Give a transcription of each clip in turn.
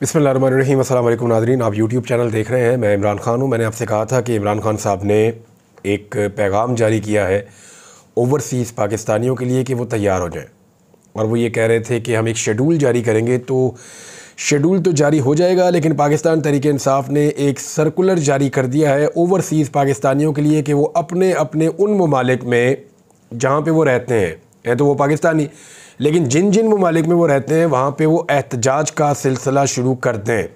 बिस्मिल्लाहिर्रहमानिर्रहीम। अस्सलाम वालेकुम नाज़रीन, आप यूट्यूब चैनल देख रहे हैं। मैं इमरान खान हूँ। मैंने आपसे कहा था कि इमरान खान साहब ने एक पैगाम जारी किया है ओवरसीज़ पाकिस्तानियों के लिए कि वो तैयार हो जाएं, और वो ये कह रहे थे कि हम एक शेड्यूल जारी करेंगे। तो शेड्यूल तो जारी हो जाएगा, लेकिन पाकिस्तान तहरीक इंसाफ ने एक सर्कुलर जारी कर दिया है ओवरसीज़ पाकिस्तानियों के लिए कि वो अपने अपने उन ममालिक में जहाँ पे वो रहते हैं तो वो पाकिस्तानी, लेकिन जिन जिन ममालिक में वो रहते हैं वहाँ पे वो एहतजाज का सिलसिला शुरू कर दें।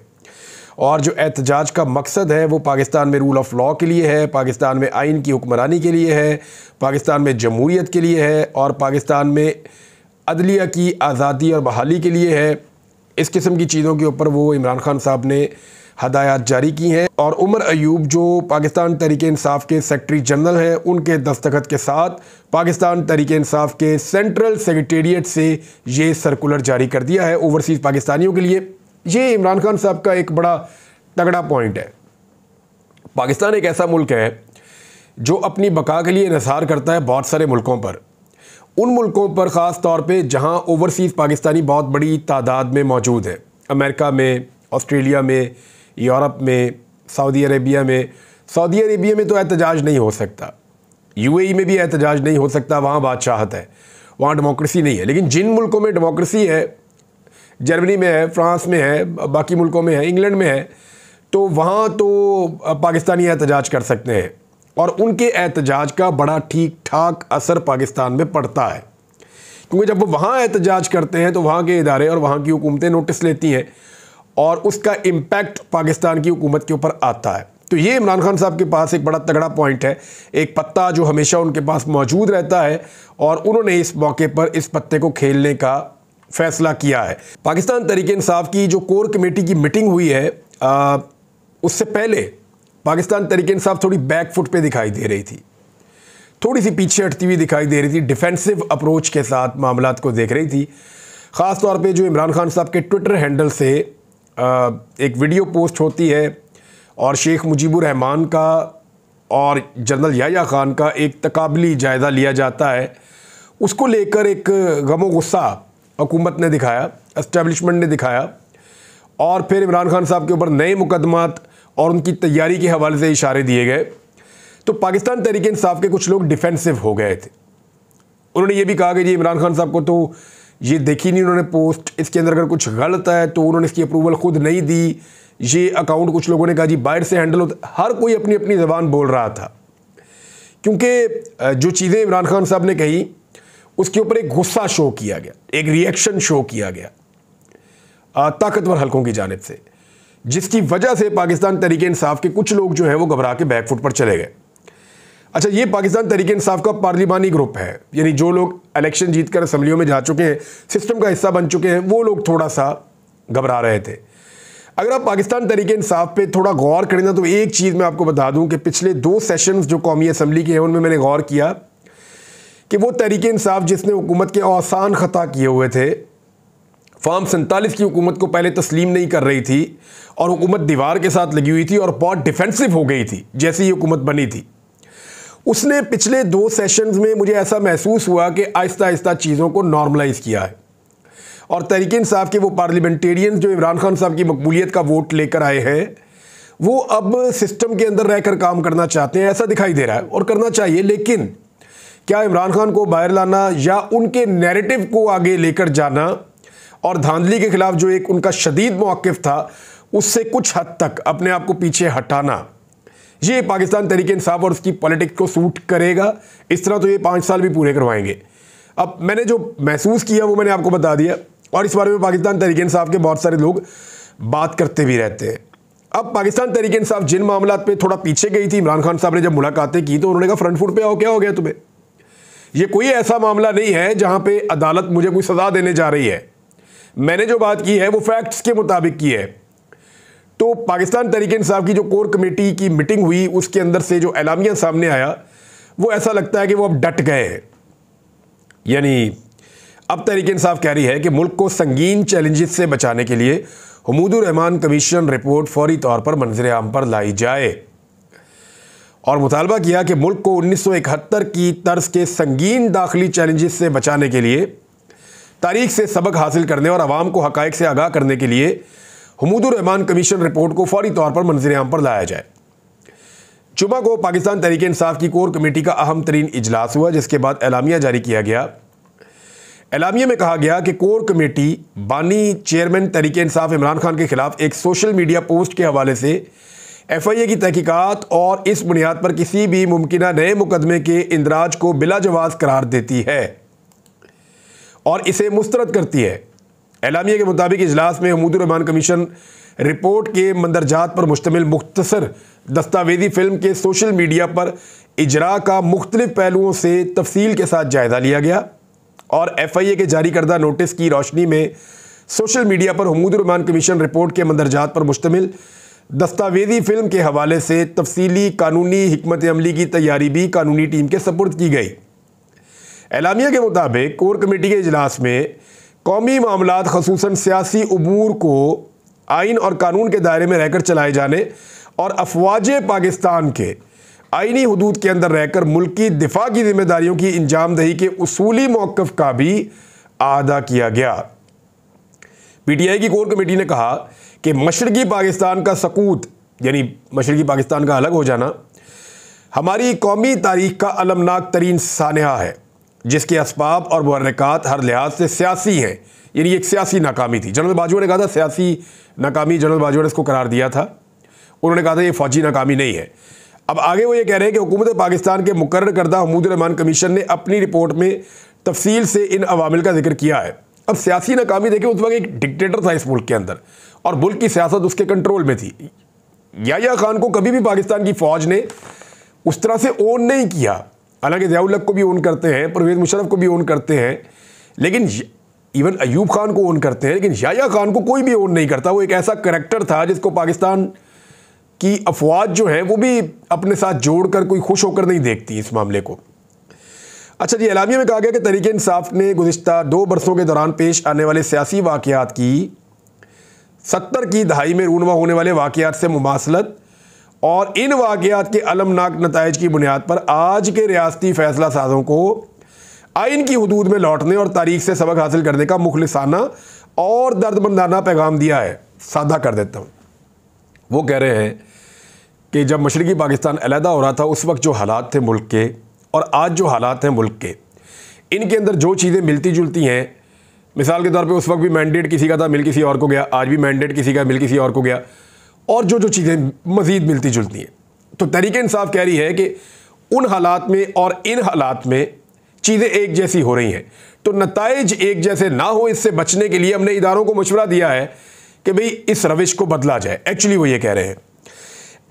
और जो एहतजाज का मकसद है वो पाकिस्तान में रूल ऑफ़ लॉ के लिए है, पाकिस्तान में आइन की हुक्मरानी के लिए है, पाकिस्तान में जमहूरियत के लिए है, और पाकिस्तान में अदलिया की आज़ादी और बहाली के लिए है। इस किस्म की चीज़ों के ऊपर वो इमरान खान साहब ने हदायत जारी की हैं। और उमर अयूब जो पाकिस्तान तहरीक इंसाफ के सेक्रेटरी जनरल हैं, उनके दस्तखत के साथ पाकिस्तान तहरीक इंसाफ के सेंट्रल सेक्रेटेरिएट से ये सर्कुलर जारी कर दिया है ओवरसीज़ पाकिस्तानियों के लिए। ये इमरान खान साहब का एक बड़ा तगड़ा पॉइंट है। पाकिस्तान एक ऐसा मुल्क है जो अपनी बका के लिए इन्हिसार करता है बहुत सारे मुल्कों पर। उन मुल्कों पर ख़ास तौर पे जहाँ ओवरसीज़ पाकिस्तानी बहुत बड़ी तादाद में मौजूद है, अमेरिका में, ऑस्ट्रेलिया में, यूरोप में, सऊदी अरेबिया में। सऊदी अरेबिया में तो एहतजाज नहीं हो सकता, यूएई में भी एहतजाज नहीं हो सकता, वहाँ बादशाहत है, वहाँ डेमोक्रेसी नहीं है। लेकिन जिन मुल्कों में डेमोक्रेसी है, जर्मनी में है, फ्रांस में है, बाकी मुल्कों में है, इंग्लैंड में है, तो वहाँ तो पाकिस्तानी एहतजाज कर सकते हैं, और उनके एहतजाज का बड़ा ठीक ठाक असर पाकिस्तान में पड़ता है। क्योंकि जब वो वहाँ एहतजाज करते हैं तो वहाँ के इदारे और वहाँ की हुकूमतें नोटिस लेती हैं, और उसका इम्पैक्ट पाकिस्तान की हुकूमत के ऊपर आता है। तो ये इमरान खान साहब के पास एक बड़ा तगड़ा पॉइंट है, एक पत्ता जो हमेशा उनके पास मौजूद रहता है, और उन्होंने इस मौके पर इस पत्ते को खेलने का फैसला किया है। पाकिस्तान तहरीक इंसाफ की जो कोर कमेटी की मीटिंग हुई है, उससे पहले पाकिस्तान तहरीक इंसाफ थोड़ी बैक फुट पे दिखाई दे रही थी, थोड़ी सी पीछे हटती हुई दिखाई दे रही थी, डिफेंसिव अप्रोच के साथ मामलात को देख रही थी। ख़ास तौर पे जो इमरान खान साहब के ट्विटर हैंडल से एक वीडियो पोस्ट होती है, और शेख मुजीबुर रहमान का और जनरल याह्या खान का एक तकाबली जायज़ा लिया जाता है, उसको लेकर एक गम और गुस्सा हुकूमत ने दिखाया, एस्टेब्लिशमेंट ने दिखाया, और फिर इमरान खान साहब के ऊपर नए मुकदमात और उनकी तैयारी के हवाले से इशारे दिए गए। तो पाकिस्तान तहरीक इंसाफ के कुछ लोग डिफेंसिव हो गए थे। उन्होंने ये भी कहा कि जी इमरान खान साहब को तो ये देखी नहीं उन्होंने पोस्ट, इसके अंदर अगर कुछ गलत है तो उन्होंने इसकी अप्रूवल खुद नहीं दी, ये अकाउंट कुछ लोगों ने कहा जी बाहर से हैंडल होता। हर कोई अपनी अपनी ज़बान बोल रहा था, क्योंकि जो चीज़ें इमरान खान साहब ने कही उसके ऊपर एक गुस्सा शो किया गया, एक रिएक्शन शो किया गया ताकतवर हलकों की जानिब से, जिसकी वजह से पाकिस्तान तहरीक इंसाफ के कुछ लोग जो हैं वो घबरा के बैकफुट पर चले गए। अच्छा, ये पाकिस्तान तहरीक इंसाफ का पार्लिमानी ग्रुप है, यानी जो लोग इलेक्शन जीतकर असम्बलियों में जा चुके हैं, सिस्टम का हिस्सा बन चुके हैं, वो लोग थोड़ा सा घबरा रहे थे। अगर आप पाकिस्तान तहरीक इंसाफ पे थोड़ा गौर करें ना, तो एक चीज़ मैं आपको बता दूं कि पिछले 2 सेशंस जो कौमी असम्बली के हैं उनमें मैंने गौर किया कि वो तहरीक इंसाफ जिसने हुकूमत के आसान ख़ता किए हुए थे, फॉर्म 47 की हुकूमत को पहले तस्लीम नहीं कर रही थी, और हुकूमत दीवार के साथ लगी हुई थी और बहुत डिफेंसिव हो गई थी जैसे ये हुकूमत बनी थी, उसने पिछले 2 सेशंस में मुझे ऐसा महसूस हुआ कि आहिस्ता आहिस्ता चीज़ों को नॉर्मलाइज किया है। और तहरीक इंसाफ के वो पार्लियामेंटेरियंस जो इमरान खान साहब की मकबूलियत का वोट लेकर आए हैं, वो अब सिस्टम के अंदर रहकर काम करना चाहते हैं, ऐसा दिखाई दे रहा है, और करना चाहिए। लेकिन क्या इमरान खान को बाहर लाना या उनके नैरेटिव को आगे लेकर जाना और धांधली के खिलाफ जो एक उनका शदीद मौक़िफ़ था, उससे कुछ हद तक अपने आप को पीछे हटाना, ये पाकिस्तान तहरीक इंसाफ और उसकी पॉलिटिक्स को सूट करेगा। इस तरह तो ये 5 साल भी पूरे करवाएंगे। अब मैंने जो महसूस किया वो मैंने आपको बता दिया, और इस बारे में पाकिस्तान तहरीक इंसाफ के बहुत सारे लोग बात करते भी रहते हैं। अब पाकिस्तान तहरीक इंसाफ जिन मामलात पे थोड़ा पीछे गई थी, इमरान खान साहब ने जब मुलाकातें की तो उन्होंने कहा फ्रंट फुट पे आओ, क्या हो गया तुम्हें? ये कोई ऐसा मामला नहीं है जहाँ पे अदालत मुझे कोई सज़ा देने जा रही है। मैंने जो बात की है वो फैक्ट्स के मुताबिक की है। तो पाकिस्तान तहरीक इंसाफ की जो कोर कमेटी की मीटिंग हुई, उसके अंदर से जो एलामिया सामने आया, वो ऐसा लगता है कि वो अब डट गए हैं। यानी अब तहरीक इंसाफ कह रही है कि मुल्क को संगीन चैलेंजेस से बचाने के लिए हमीदुर रहमान कमीशन रिपोर्ट फौरी तौर पर मंजर आम पर लाई जाए, और मुतालबा किया कि मुल्क को 1971 की तर्ज के संगीन दाखिली चैलेंजेस से बचाने के लिए, तारीख से सबक हासिल करने और आवाम को हक़ाइक़ से आगाह करने के लिए हुमूदुर रहमान कमीशन रिपोर्ट को फौरी तौर पर मंजर-ए-आम पर लाया जाए। जुमा को पाकिस्तान तहरीक इंसाफ की कोर कमेटी का अहम तरीन इजलास हुआ, जिसके बाद एलामिया जारी किया गया। एलामिया में कहा गया कि कोर कमेटी बानी चेयरमैन तहरीक इंसाफ इमरान खान के खिलाफ एक सोशल मीडिया पोस्ट के हवाले से FIA की तहकीकात और इस बुनियाद पर किसी भी मुमकिना नए मुकदमे के इंदराज को बिला जवाज़ करार देती है और इसे मुस्तरद करती है। एलामिया के मुताबिक इजलास में हुमूदुर रहमान कमीशन रिपोर्ट के मंदरजात पर मुश्तमिल मुख्तसर दस्तावेजी फिल्म के सोशल मीडिया पर इजरा का मुख्तलिफ पहलुओं से तफसील के साथ जायजा लिया गया और FIA के जारी करदा नोटिस की रोशनी में सोशल मीडिया पर हुमूदुर रहमान कमीशन रिपोर्ट के मंदरजात पर मुश्तमिल दस्तावेजी फिल्म के हवाले से तफसीली कानूनी हिकमत अमली की तैयारी भी कानूनी टीम के सपुर्द की गई। एलामिया के मुताबिक कोर कमेटी के इजलास में कौमी मामलात खसूसन सियासी उमूर को आइन और कानून के दायरे में रहकर चलाए जाने और अफवाज पाकिस्तान के आइनी हुदूद के अंदर रहकर मुल्क की दिफा की जिम्मेदारियों की इंजामदही के उसूली मौक़िफ़ का भी आदा किया गया। PTI की कोर कमेटी ने कहा कि मशरकी पाकिस्तान का सकूत यानी मशरकी पाकिस्तान का अलग हो जाना हमारी कौमी तारीख का अलमनाक तरीन सानहा है, जिसके असबाब और मुहर्रिकात हर लिहाज से सियासी हैं। यानी एक सियासी नाकामी थी। जनरल बाजवा ने कहा था सियासी नाकामी, जनरल बाजवा ने इसको करार दिया था। उन्होंने कहा था ये फौजी नाकामी नहीं है। अब आगे वो ये कह रहे हैं कि हुकूमत पाकिस्तान के मुकर्रर करदा हुमूदुर रहमान कमीशन ने अपनी रिपोर्ट में तफसील से इन अवामिल का जिक्र किया है। अब सियासी नाकामी देखें, उस वक्त एक डिक्टेटर था इस मुल्क के अंदर और मुल्क की सियासत उसके कंट्रोल में थी। याह्या खान को कभी भी पाकिस्तान की फ़ौज ने उस तरह से ओन नहीं किया। हालांकि ज़िया-उल हक को भी ओन करते हैं, परवेज़ मुशर्रफ को भी ओन करते हैं, लेकिन इवन अयूब खान को ओन करते हैं, लेकिन याह्या खान को कोई भी ओन नहीं करता। वो एक ऐसा करैक्टर था जिसको पाकिस्तान की अफवाज जो है वो भी अपने साथ जोड़कर कोई खुश होकर नहीं देखती इस मामले को। अच्छा जी, एलामिया में कहा गया कि तहरीक इंसाफ ने गुज़िश्ता 2 बरसों के दौरान पेश आने वाले सियासी वाक़यात की 70 की दहाई में रूनुमा होने वाले वाक़यात से मुमासलत और इन वाक़यात के अलमनाक नताइज की बुनियाद पर आज के रियासती फ़ैसला साज़ों को आइन की हुदूद में लौटने और तारीख से सबक हासिल करने का मुखलिसाना और दर्दमंदाना पैगाम दिया है। सादा कर देता हूँ। वो कह रहे हैं कि जब मशरकी पाकिस्तान अलहदा हो रहा था उस वक्त जो हालात थे मुल्क के और आज जो हालात हैं मुल्क के, इनके अंदर जो चीज़ें मिलती जुलती हैं, मिसाल के तौर पे उस वक्त भी मैंडेट किसी का था, मिल किसी और को गया, आज भी मैंडेट किसी का, मिल किसी और को गया, और जो जो चीज़ें मज़ीद मिलती जुलती हैं। तो तहरीक इंसाफ कह रही है कि उन हालात में और इन हालात में चीज़ें एक जैसी हो रही हैं, तो नताइज एक जैसे ना हो, इससे बचने के लिए हमने इदारों को मशवरा दिया है कि भाई इस रविश को बदला जाए। एक्चुअली वो ये कह रहे हैं।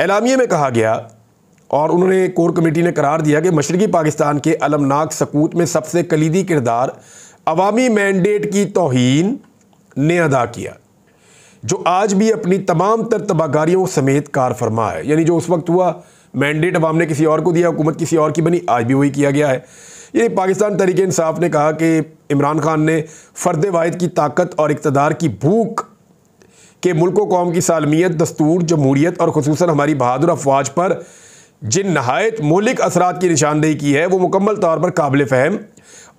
एलामिया में कहा गया और उन्होंने कोर कमेटी ने करार दिया कि मशरकी पाकिस्तान के अलमनाक सकूत में सबसे कलीदी किरदार अवामी मैंडेट की तौहीन ने अदा किया, जो आज भी अपनी तमाम तर तबाहकारियों समेत कार फरमा है। यानी जो उस वक्त हुआ, मैंडेट अवाम ने किसी और को दिया, हुकूमत किसी और की बनी, आज भी वही किया गया है। ये पाकिस्तान तहरीक इंसाफ ने कहा कि इमरान खान ने फ़र्द वाहिद की ताकत और इक़्तिदार की भूख के मुल्क व कौम की सालमियत, दस्तूर, जमहूरियत और खुसूसन हमारी बहादुर अफवाज पर जिन नहायत मौलिक असरात की निशानदेही की है, वो मुकम्मल तौर पर काबिल फ़हम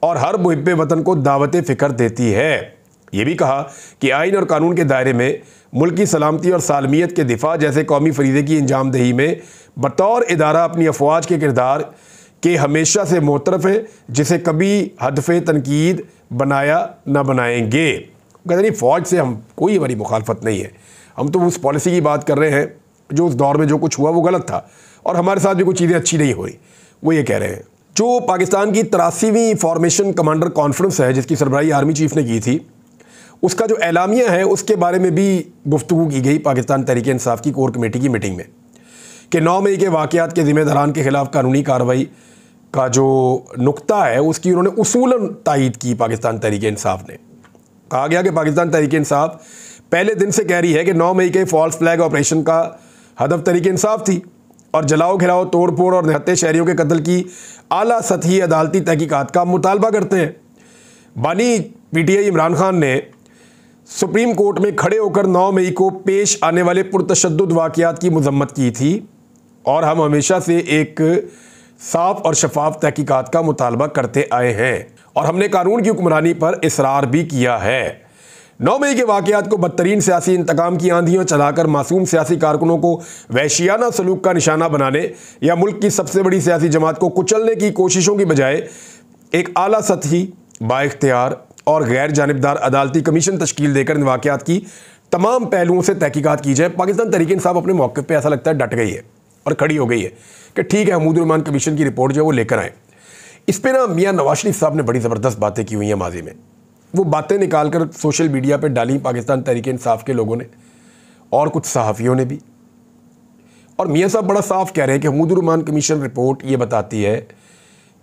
और हर मुहिब्बे वतन को दावत फ़िक्र देती है। ये भी कहा कि आइन और कानून के दायरे में मुल्क की सलामती और सालमियत के दिफा जैसे कौमी फरीज़े की अंजामदही में बतौर इदारा अपनी अफवाज के किरदार के हमेशा से मोतरफ़ है, जिसे कभी हदफ़ तनकीद बनाया न बनाएंगे। कहते नहीं, फ़ौज से हम कोई हमारी मुखालफत नहीं है, हम तो उस पॉलिसी की बात कर रहे हैं जो उस दौर में जो कुछ हुआ वो गलत था और हमारे साथ भी कुछ चीज़ें अच्छी नहीं हुई, वो ये कह रहे हैं। जो पाकिस्तान की 83वीं फॉर्मेशन कमांडर कॉन्फ्रेंस है, जिसकी सरबराही आर्मी चीफ ने की थी, उसका जो एलामिया है उसके बारे में भी गुफ्तगू की गई पाकिस्तान तहरीक इंसाफ की कोर कमेटी की मीटिंग में कि 9 मई के वाक़यात के ज़िम्मेदारान के ख़िलाफ़ कानूनी कार्रवाई का जो नुक्ता है उसकी उन्होंने उसूलन तायीद की। पाकिस्तान तहरीक इंसाफ ने कहा गया कि पाकिस्तान तहरीक इंसाफ पहले दिन से कह रही है कि 9 मई के फॉल्स फ्लैग ऑपरेशन का हदफ तहरीक इंसाफ थी और जलाओ घिराओ, तोड़ फोड़ और निहत्ते शहरियों के कत्ल की आला सतही अदालती तहकीकात का मुतालबा करते हैं। बानी PTI इमरान खान ने सुप्रीम कोर्ट में खड़े होकर 9 मई को पेश आने वाले पुरतशद्दुद वाक़यात की मज़म्मत की थी और हम हमेशा से एक साफ और शफाफ तहकीकात का मुतालबा करते आए हैं और हमने कानून की हुक्मरानी पर इसरार भी किया है। 9 मई के वाकयात को बदतरीन सियासी इंतकाम की आंधियों चलाकर मासूम सियासी कारकुनों को वहशियाना सलूक का निशाना बनाने या मुल्क की सबसे बड़ी सियासी जमात को कुचलने की कोशिशों की बजाय एक आला सतही, बाइख्तियार और गैर जानिबदार अदालती कमीशन तश्कील देकर इन वाकयात की तमाम पहलुओं से तहकीकात की जाए। पाकिस्तान तहरीक इंसाफ अपने मौके पर ऐसा लगता है डट गई है और खड़ी हो गई है कि ठीक है, महमूद रहमान कमीशन की रिपोर्ट जो है वो लेकर आए। इस पर ना मियाँ नवाज शरीफ साहब ने बड़ी ज़बरदस्त बातें की हुई हैं माजी में। वो बातें निकालकर सोशल मीडिया पे डाली पाकिस्तान तहरीक इंसाफ के लोगों ने और कुछ सहाफ़ियों ने भी। और मियाँ साहब बड़ा साफ कह रहे हैं कि महमूद रहमान कमीशन रिपोर्ट ये बताती है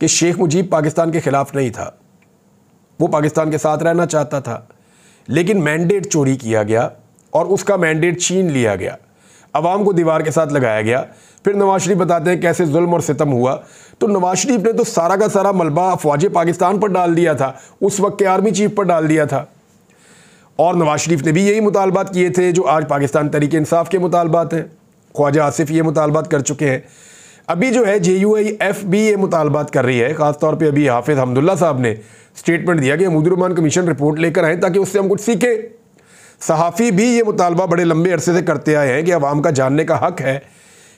कि शेख मुजीब पाकिस्तान के ख़िलाफ़ नहीं था, वो पाकिस्तान के साथ रहना चाहता था, लेकिन मैंडेट चोरी किया गया और उसका मैंडेट छीन लिया गया, अवाम को दीवार के साथ लगाया गया। फिर नवाज शरीफ बताते हैं कैसे जुल्म और सितम हुआ। तो नवाज शरीफ ने तो सारा का सारा मलबा फ़ौज पाकिस्तान पर डाल दिया था, उस वक्त के आर्मी चीफ पर डाल दिया था। और नवाज शरीफ ने भी यही मुतालबात किए थे जो आज पाकिस्तान तहरीक इंसाफ के मुतालबात हैं। ख्वाजा आसिफ ये मुतालबात कर चुके हैं। अभी जो है JUIF भी ये मुतालबात कर रही है। ख़ासतौर पर अभी हाफिज़ हमदुल्ला साहब ने स्टेटमेंट दिया कि महमूद रहमान कमीशन रिपोर्ट लेकर आएँ ताकि उससे हम कुछ सीखें। सहाफ़ी भी ये मुतालबा बड़े लंबे अरसे से करते आए हैं कि अवाम का जानने का हक़ है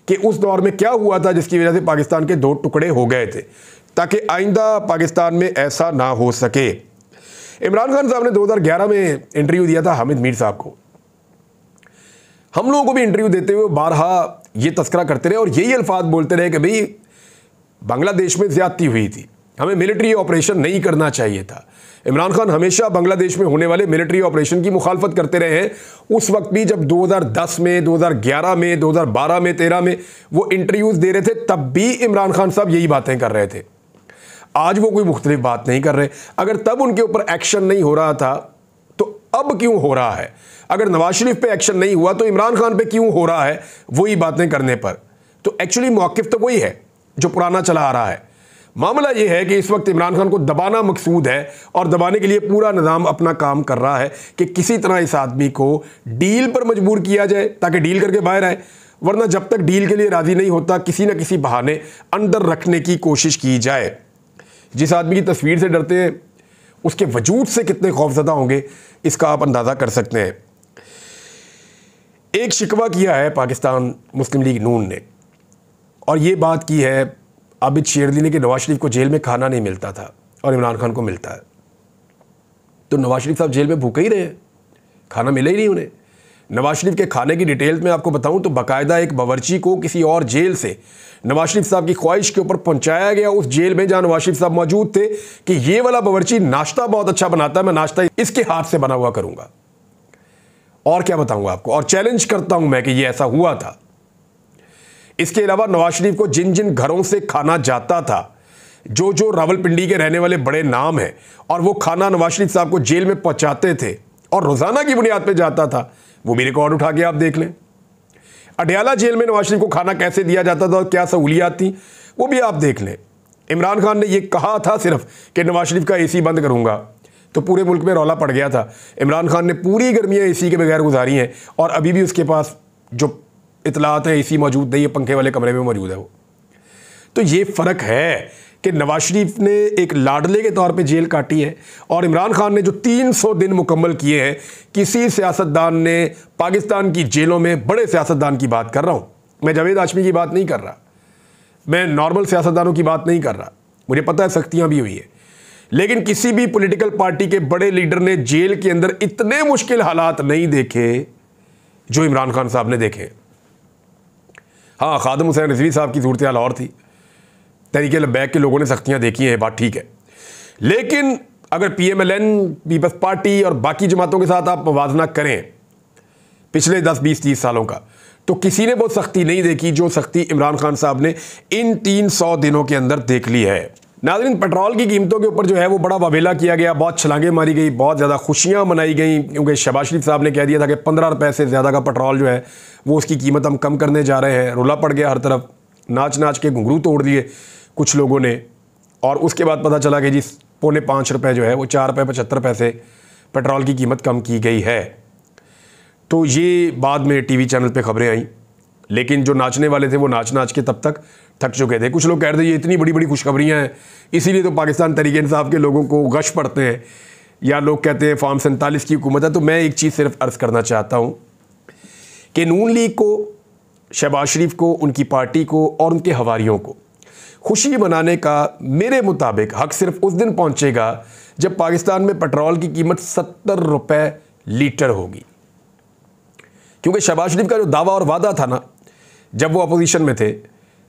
कि उस दौर में क्या हुआ था जिसकी वजह से पाकिस्तान के 2 टुकड़े हो गए थे, ताकि आइंदा पाकिस्तान में ऐसा ना हो सके। इमरान खान साहब ने 2011 में इंटरव्यू दिया था हामिद मीर साहब को। हम लोगों को भी इंटरव्यू देते हुए बारहा ये तस्करा करते रहे और यही अल्फाज बोलते रहे कि भाई बांग्लादेश में ज़्यादती हुई थी, हमें मिलिट्री ऑपरेशन नहीं करना चाहिए था। इमरान खान हमेशा बांग्लादेश में होने वाले मिलिट्री ऑपरेशन की मुखालफत करते रहे हैं। उस वक्त भी जब 2010 में, 2011 में, 2012 में, 13 में वो इंटरव्यूज़ दे रहे थे, तब भी इमरान खान साहब यही बातें कर रहे थे। आज वो कोई मुख्तलिफ बात नहीं कर रहे। अगर तब उनके ऊपर एक्शन नहीं हो रहा था तो अब क्यों हो रहा है? अगर नवाज शरीफ पे एक्शन नहीं हुआ तो इमरान खान पे क्यों हो रहा है वही बातें करने पर? तो एक्चुअली मौक़िफ़ तो वही है जो पुराना चला आ रहा है। मामला यह है कि इस वक्त इमरान खान को दबाना मकसूद है और दबाने के लिए पूरा निज़ाम अपना काम कर रहा है कि किसी तरह इस आदमी को डील पर मजबूर किया जाए ताकि डील करके बाहर आए, वरना जब तक डील के लिए राज़ी नहीं होता किसी न किसी बहाने अंदर रखने की कोशिश की जाए। जिस आदमी की तस्वीर से डरते हैं उसके वजूद से कितने खौफज़दा होंगे इसका आप अंदाज़ा कर सकते हैं। एक शिकवा किया है पाकिस्तान मुस्लिम लीग नून ने और ये बात की है आबिद शेरली ने कि नवाज शरीफ को जेल में खाना नहीं मिलता था और इमरान खान को मिलता है। तो नवाज शरीफ साहब जेल में भूखे ही रहे हैं, खाना मिले ही नहीं उन्हें। नवाज शरीफ के खाने की डिटेल्स में आपको बताऊं तो बाकायदा एक बावर्ची को किसी और जेल से नवाज शरीफ साहब की ख्वाहिश के ऊपर पहुंचाया गया उस जेल में जहां नवाज शरीफ साहब मौजूद थे कि ये वाला बावर्ची नाश्ता बहुत अच्छा बनाता है, मैं नाश्ता इसके हाथ से बना हुआ करूंगा। और क्या बताऊंगा आपको, और चैलेंज करता हूं मैं कि ये ऐसा हुआ था। इसके अलावा नवाज शरीफ को जिन जिन घरों से खाना जाता था, जो जो रावलपिंडी के रहने वाले बड़े नाम हैं, और वो खाना नवाज शरीफ साहब को जेल में पहुंचाते थे और रोज़ाना की बुनियाद पे जाता था, वो भी रिकॉर्ड उठा के आप देख लें। अडयाला जेल में नवाज शरीफ को खाना कैसे दिया जाता था और क्या सहूलियात थी वो भी आप देख लें। इमरान खान ने ये कहा था सिर्फ कि नवाज शरीफ का AC बंद करूंगा तो पूरे मुल्क में रौला पड़ गया था। इमरान खान ने पूरी गर्मियाँ AC के बगैर गुजारी हैं और अभी भी उसके पास जो इतलात है AC मौजूद नहीं है, पंखे वाले कमरे में मौजूद है वो। तो ये फ़र्क है कि नवाज शरीफ ने एक लाडले के तौर पे जेल काटी है और इमरान खान ने जो 300 दिन मुकम्मल किए हैं। किसी सियासतदान ने पाकिस्तान की जेलों में, बड़े सियासतदान की बात कर रहा हूँ मैं, जावेद हाशमी की बात नहीं कर रहा, मैं नॉर्मल सियासतदानों की बात नहीं कर रहा, मुझे पता है सख्तियाँ भी हुई है, लेकिन किसी भी पॉलिटिकल पार्टी के बड़े लीडर ने जेल के अंदर इतने मुश्किल हालात नहीं देखे जो इमरान खान साहब ने देखे। हाँ, खादिम हुसैन रिजवी साहब की सूरत हाल और थी, तहरीक लब्बैक के लोगों ने सख्तियाँ देखी हैं, बात ठीक है, लेकिन अगर PMLN, पीपल्स पार्टी और बाकी जमातों के साथ आप मुवाजना करें पिछले 10, 20, 30 सालों का, तो किसी ने वो सख्ती नहीं देखी जो सख्ती इमरान खान साहब ने इन 300 दिनों के अंदर देख ली है। नाज़रीन, पेट्रोल की कीमतों के ऊपर जो है वो बड़ा वावेला किया गया, बहुत छलांगें मारी गई, बहुत ज़्यादा खुशियाँ मनाई गई, क्योंकि शहबाज शरीफ साहब ने कह दिया था कि 15 रुपये से ज़्यादा का पेट्रोल जो है वो उसकी कीमत हम कम करने जा रहे हैं। रोला पड़ गया हर तरफ, नाच नाच के घुंघरू तोड़ दिए कुछ लोगों ने, और उसके बाद पता चला कि जी 4.5 रुपये जो है वो 4 रुपये 75 पैसे पेट्रोल की कीमत कम की गई है। तो ये बाद में TV चैनल पे खबरें आई, लेकिन जो नाचने वाले थे वो नाच नाच के तब तक थक चुके थे। कुछ लोग कह रहे थे ये इतनी बड़ी बड़ी खुशखबरियाँ हैं, इसीलिए तो पाकिस्तान तहरीक इंसाफ के लोगों को गश पड़ते हैं। या लोग कहते हैं फॉर्म 47 की हुकूमत है। तो मैं एक चीज़ सिर्फ अर्ज़ करना चाहता हूँ कि नून लीग को, शहबाज शरीफ को, उनकी पार्टी को और उनके हवारियों को खुशी मनाने का मेरे मुताबिक हक सिर्फ उस दिन पहुँचेगा जब पाकिस्तान में पेट्रोल की कीमत 70 रुपये लीटर होगी। क्योंकि शहबाज शरीफ का जो दावा और वादा था ना, जब वो अपोजिशन में थे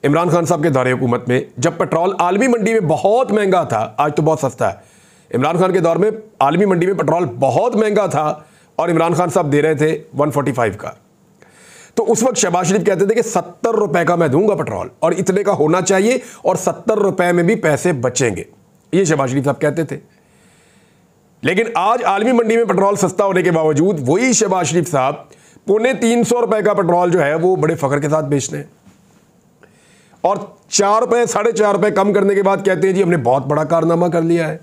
इमरान खान साहब के दौरे हुकूमत में, जब पेट्रोल आलमी मंडी में बहुत महंगा था, आज तो बहुत सस्ता है, इमरान खान के दौर में आलमी मंडी में पेट्रोल बहुत महंगा था और इमरान खान साहब दे रहे थे 145 का। तो उस वक्त शहबाज शरीफ कहते थे कि 70 रुपये का मैं दूंगा पेट्रोल और इतने का होना चाहिए और 70 रुपये में भी पैसे बचेंगे, ये शहबाज शरीफ साहब कहते थे। लेकिन आज आलमी मंडी में पेट्रोल सस्ता होने के बावजूद वही शहबाज शरीफ साहब 350 रुपये का पेट्रोल जो है वो बड़े फख्र के साथ बेचते हैं और 4 रुपये 4.5 रुपये कम करने के बाद कहते हैं जी हमने बहुत बड़ा कारनामा कर लिया है।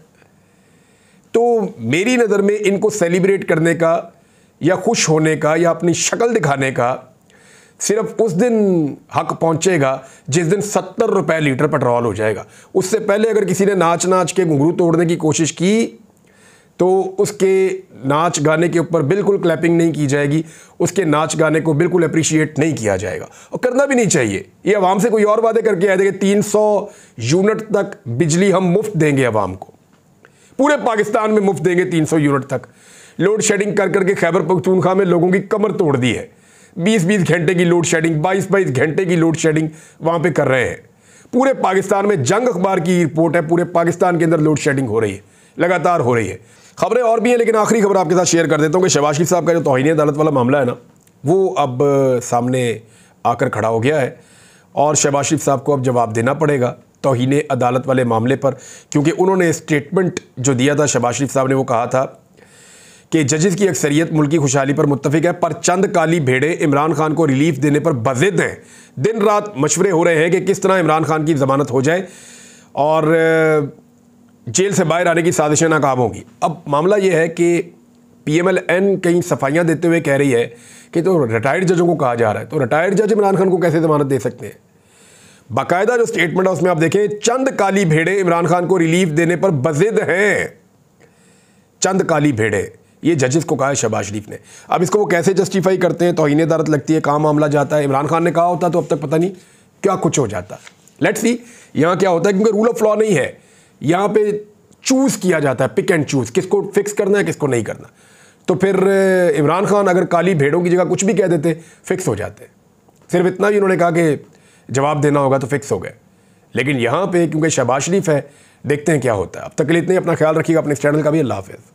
तो मेरी नज़र में इनको सेलिब्रेट करने का या खुश होने का या अपनी शक्ल दिखाने का सिर्फ उस दिन हक पहुंचेगा जिस दिन 70 रुपये लीटर पेट्रोल हो जाएगा। उससे पहले अगर किसी ने नाच नाच के घुंघरू तोड़ने की कोशिश की तो उसके नाच गाने के ऊपर बिल्कुल क्लैपिंग नहीं की जाएगी, उसके नाच गाने को बिल्कुल अप्रिशिएट नहीं किया जाएगा और करना भी नहीं चाहिए। ये अवाम से कोई और वादे करके आए थे कि 300 यूनिट तक बिजली हम मुफ्त देंगे, अवाम को पूरे पाकिस्तान में मुफ्त देंगे 300 यूनिट तक। लोड शेडिंग कर करके खैबर पख्तूनख्वा में लोगों की कमर तोड़ दी है। 20-20 घंटे की लोड शेडिंग, 22-22 घंटे की लोड शेडिंग वहाँ पर कर रहे हैं। पूरे पाकिस्तान में जंग अखबार की रिपोर्ट है, पूरे पाकिस्तान के अंदर लोड शेडिंग हो रही है, लगातार हो रही है। खबरें और भी हैं लेकिन आखिरी खबर आपके साथ शेयर कर देता हूँ कि शहबाज शरीफ साहब का जो तौहीन अदालत वाला मामला है ना, वो अब सामने आकर खड़ा हो गया है और शहबाज शरीफ साहब को अब जवाब देना पड़ेगा तौहीन अदालत वाले मामले पर, क्योंकि उन्होंने स्टेटमेंट जो दिया था शहबाज शरीफ साहब ने, वो कहा था कि जजेस की अक्सरियत मुल्क की खुशहाली पर मुत्तफिक है पर चंद काली भेड़े इमरान खान को रिलीफ देने पर बज़िद हैं। दिन रात मशवरे हो रहे हैं कि किस तरह इमरान खान की ज़मानत हो जाए और जेल से बाहर आने की साजिशें नाकाम होगी। अब मामला यह है कि PMLN कहीं सफाइयाँ देते हुए कह रही है कि तो रिटायर्ड जजों को कहा जा रहा है, तो रिटायर्ड जज इमरान खान को कैसे ज़मानत दे सकते हैं? बाकायदा जो स्टेटमेंट है उसमें आप देखें, चंद काली भेड़े इमरान खान को रिलीफ देने पर बज़िद हैं। चंद काली भेड़े, ये जजेस को कहा है शहबाज शरीफ ने। अब इसको वो कैसे जस्टिफाई करते हैं? तौहीन अदालत लगती है, कहाँ मामला जाता है। इमरान खान ने कहा होता तो अब तक पता नहीं क्या कुछ हो जाता। लेट्स सी यहाँ क्या होता है, क्योंकि रूल ऑफ लॉ नहीं है, यहाँ पे चूज किया जाता है, पिक एंड चूज, किसको फिक्स करना है किसको नहीं करना। तो फिर इमरान खान अगर काली भेड़ों की जगह कुछ भी कह देते फिक्स हो जाते। सिर्फ इतना ही उन्होंने कहा कि जवाब देना होगा तो फिक्स हो गए। लेकिन यहाँ पे क्योंकि शहबाज शरीफ है, देखते हैं क्या होता है। अब तक के लिए इतने, अपना ख्याल रखिएगा, अपने इस चैनल का भी। अल्लाह हाफ़िज़।